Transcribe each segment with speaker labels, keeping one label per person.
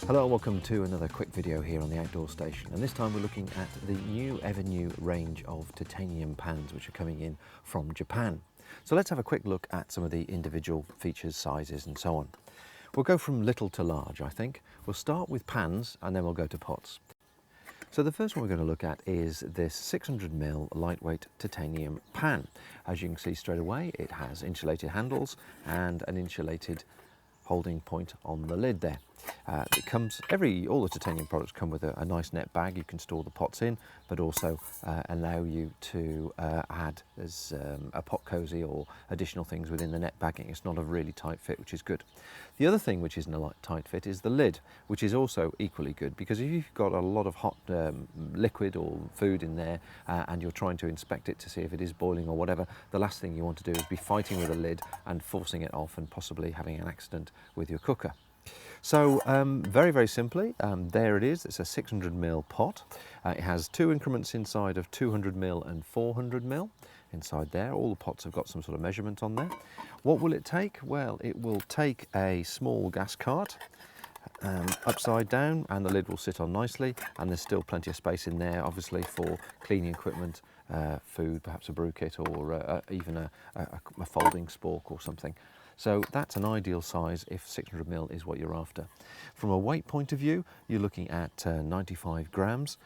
Speaker 1: Hello and welcome to another quick video here on the Outdoor Station, and this time we're looking at the new Evernew range of titanium pans which are coming in from Japan. So let's have a quick look at some of the individual features, sizes and so on. We'll go from little to large, I think. We'll start with pans and then we'll go to pots. So the first one we're going to look at is this 600ml lightweight titanium pan. As you can see straight away, it has insulated handles and an insulated holding point on the lid there. It comes, all the titanium products come with a nice net bag you can store the pots in, but also allow you to add as a pot cozy or additional things within the net bagging. It's not a really tight fit, which is good. The other thing which isn't a tight fit is the lid, which is also equally good, because if you've got a lot of hot liquid or food in there and you're trying to inspect it to see if it is boiling or whatever, the last thing you want to do is be fighting with the lid and forcing it off and possibly having an accident with your cooker. So very, very simply, there it is. It's a 600ml pot. It has two increments inside of 200ml and 400ml inside there. All the pots have got some sort of measurement on there. What will it take? Well, it will take a small gas cart upside down, and the lid will sit on nicely, and there's still plenty of space in there, obviously, for cleaning equipment, food, perhaps a brew kit, or even a folding spork or something. So that's an ideal size if 600ml is what you're after. From a weight point of view, you're looking at 95 grams.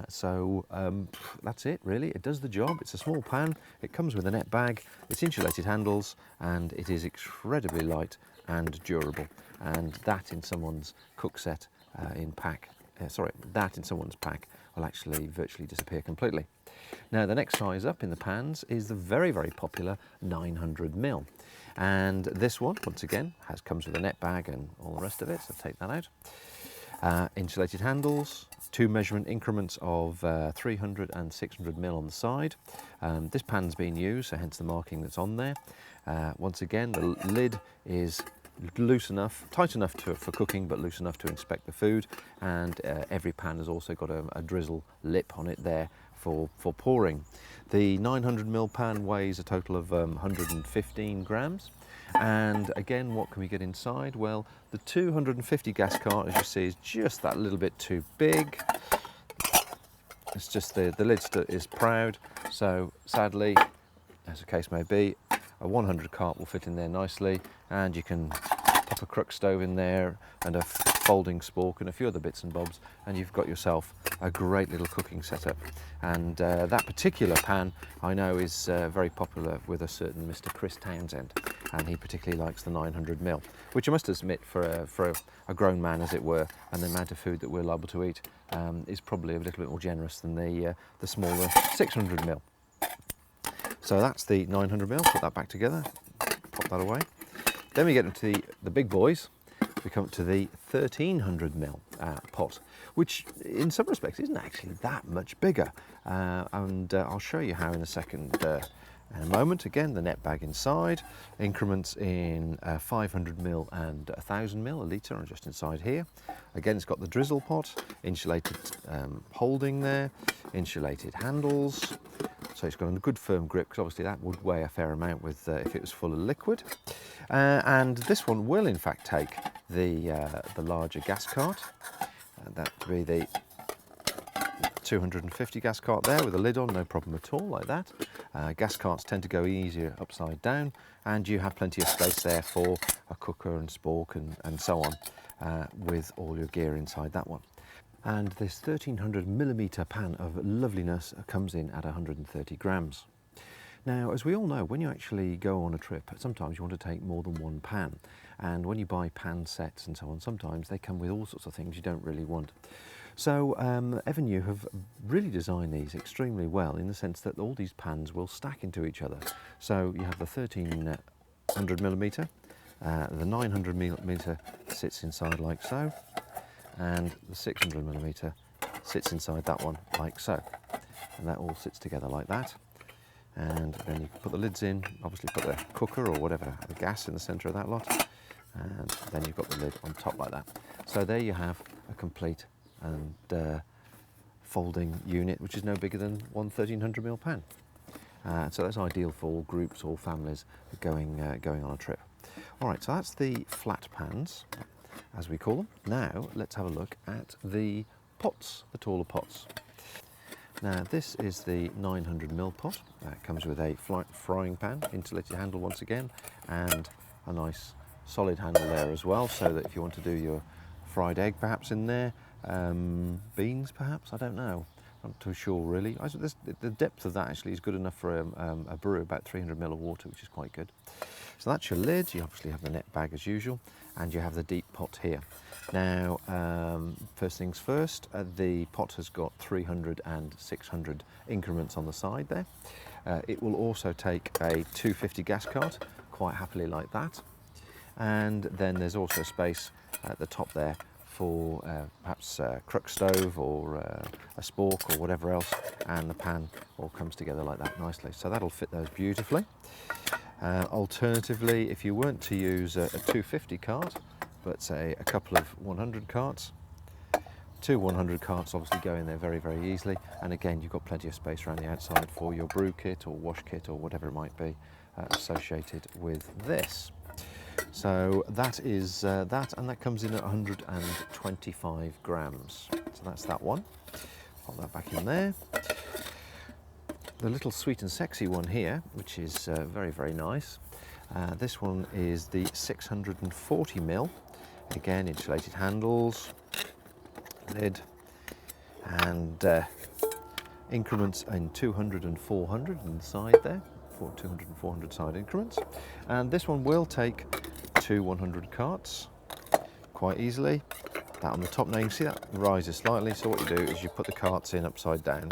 Speaker 1: So that's it, really. It does the job. It's a small pan. It comes with a net bag. It's insulated handles, and it is incredibly light and durable. And that in someone's cook set that in someone's pack will actually virtually disappear completely. Now, the next size up in the pans is the very, very popular 900ml. And this one, once again, comes with a net bag and all the rest of it, so take that out. Insulated handles, two measurement increments of 300 and 600ml on the side. This pan's been used, so hence the marking that's on there. Once again, the lid is loose enough, tight enough for cooking, but loose enough to inspect the food. And every pan has also got a drizzle lip on it there for pouring. The 900ml pan weighs a total of 115 grams. And again, what can we get inside? Well, the 250 gas cart, as you see, is just that little bit too big. It's just the lid is proud. So sadly, as the case may be, a 100 cart will fit in there nicely, and you can pop a crook stove in there and a folding spork and a few other bits and bobs, and you've got yourself a great little cooking setup. And that particular pan I know is very popular with a certain Mr. Chris Townsend, and he particularly likes the 900ml, which I must admit for a grown man, as it were, and the amount of food that we're liable to eat is probably a little bit more generous than the smaller 600ml. So that's the 900ml, put that back together, pop that away. Then we get into the big boys. We come to the 1300ml pot, which in some respects isn't actually that much bigger. And I'll show you how in a second. In a moment. Again, the net bag inside, increments in 500ml and 1000ml, a litre, and just inside here. Again, it's got the drizzle pot, insulated holding there, insulated handles. So it's got a good firm grip, because obviously that would weigh a fair amount with if it was full of liquid. And this one will in fact take the larger gas cart. That would be the 250 gas cart there with a lid on, no problem at all, like that. Gas carts tend to go easier upside down, and you have plenty of space there for a cooker and spork and so on, with all your gear inside that one. And this 1300mm pan of loveliness comes in at 130 grams. Now, as we all know, when you actually go on a trip, sometimes you want to take more than one pan. And when you buy pan sets and so on, sometimes they come with all sorts of things you don't really want. So Evernew have really designed these extremely well, in the sense that all these pans will stack into each other. So you have the 1300mm, the 900mm sits inside like so, and the 600mm sits inside that one like so. And that all sits together like that. And then you can put the lids in, obviously put the cooker or whatever, the gas in the centre of that lot, and then you've got the lid on top like that. So there you have a complete and folding unit, which is no bigger than one 1300ml pan. So that's ideal for all groups or families going on a trip. All right, so that's the flat pans. as we call them. Now let's have a look at the pots, the taller pots. Now this is the 900 ml pot. It comes with a frying pan, insulated handle once again, and a nice solid handle there as well, so that if you want to do your fried egg perhaps in there, beans perhaps, I don't know, I'm not too sure really. The depth of that actually is good enough for a brew, about 300 ml of water, which is quite good. So that's your lid. You obviously have the net bag as usual, and you have the deep pot here. Now, first things first, the pot has got 300 and 600 increments on the side there. It will also take a 250 gas cart, quite happily like that. And then there's also space at the top there for perhaps a crook stove or a spork or whatever else, and the pan all comes together like that nicely. So that'll fit those beautifully. Alternatively, if you weren't to use a 250 cart, but say a couple of 100 carts, 2 100 carts obviously go in there very, very easily. And again, you've got plenty of space around the outside for your brew kit or wash kit or whatever it might be associated with this. So that is that, and that comes in at 125 grams. So that's that one. Pop that back in there. The little sweet and sexy one here, which is very, very nice. This one is the 640 ml. Again, insulated handles, lid, and increments in 200 and 400 inside there, 200 and 400 side increments. And this one will take 2 100 carts quite easily. That on the top now, you can see that rises slightly, so what you do is you put the carts in upside down,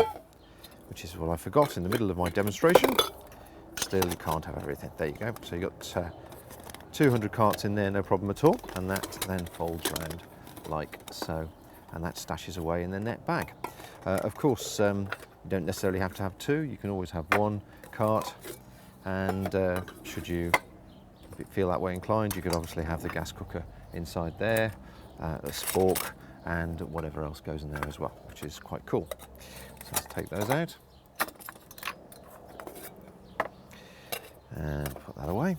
Speaker 1: which is what I forgot in the middle of my demonstration. Still, you can't have everything. There you go. So you've got 200 carts in there, no problem at all, and that then folds round like so, and that stashes away in the net bag. Of course, you don't necessarily have to have two. You can always have one cart, and should you feel that way inclined, you could obviously have the gas cooker inside there, a spork, and whatever else goes in there as well, which is quite cool. So let's take those out and put that away.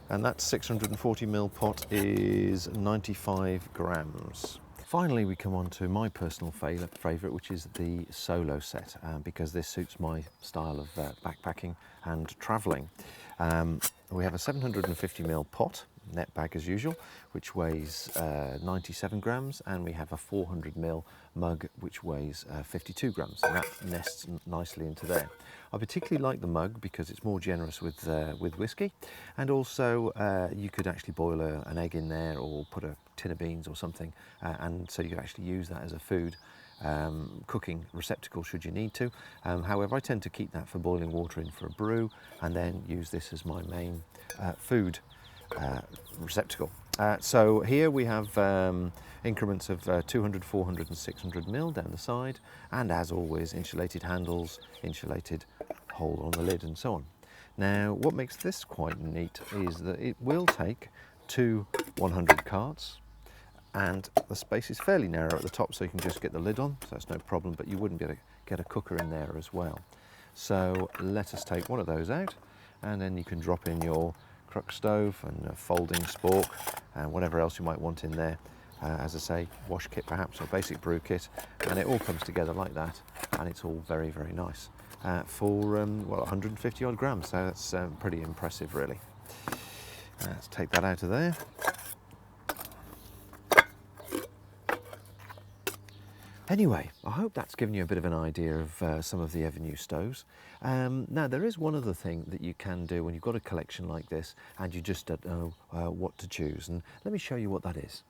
Speaker 1: And that 640 ml pot is 95 grams. Finally, we come on to my personal favourite, which is the solo set, because this suits my style of backpacking and travelling. We have a 750 ml pot, net bag as usual, which weighs 97 grams, and we have a 400 ml mug which weighs 52 grams, and that nests nicely into there. I particularly like the mug because it's more generous with whiskey, and also you could actually boil an egg in there or put a tin of beans or something, and so you could actually use that as a food cooking receptacle should you need to. However, I tend to keep that for boiling water in for a brew, and then use this as my main food receptacle. So here we have increments of 200, 400 and 600 ml down the side, and as always, insulated handles, insulated hole on the lid and so on. Now, what makes this quite neat is that it will take 2 100 carts, and the space is fairly narrow at the top, so you can just get the lid on, so that's no problem, but you wouldn't be able to get a cooker in there as well. So let us take one of those out, and then you can drop in your crook stove and a folding spork and whatever else you might want in there. As I say, wash kit perhaps, or basic brew kit, and it all comes together like that, and it's all very, very nice for well, 150 odd grams, so that's pretty impressive really. Let's take that out of there. Anyway, I hope that's given you a bit of an idea of some of the Evernew stoves. Now, there is one other thing that you can do when you've got a collection like this and you just don't know what to choose, and let me show you what that is.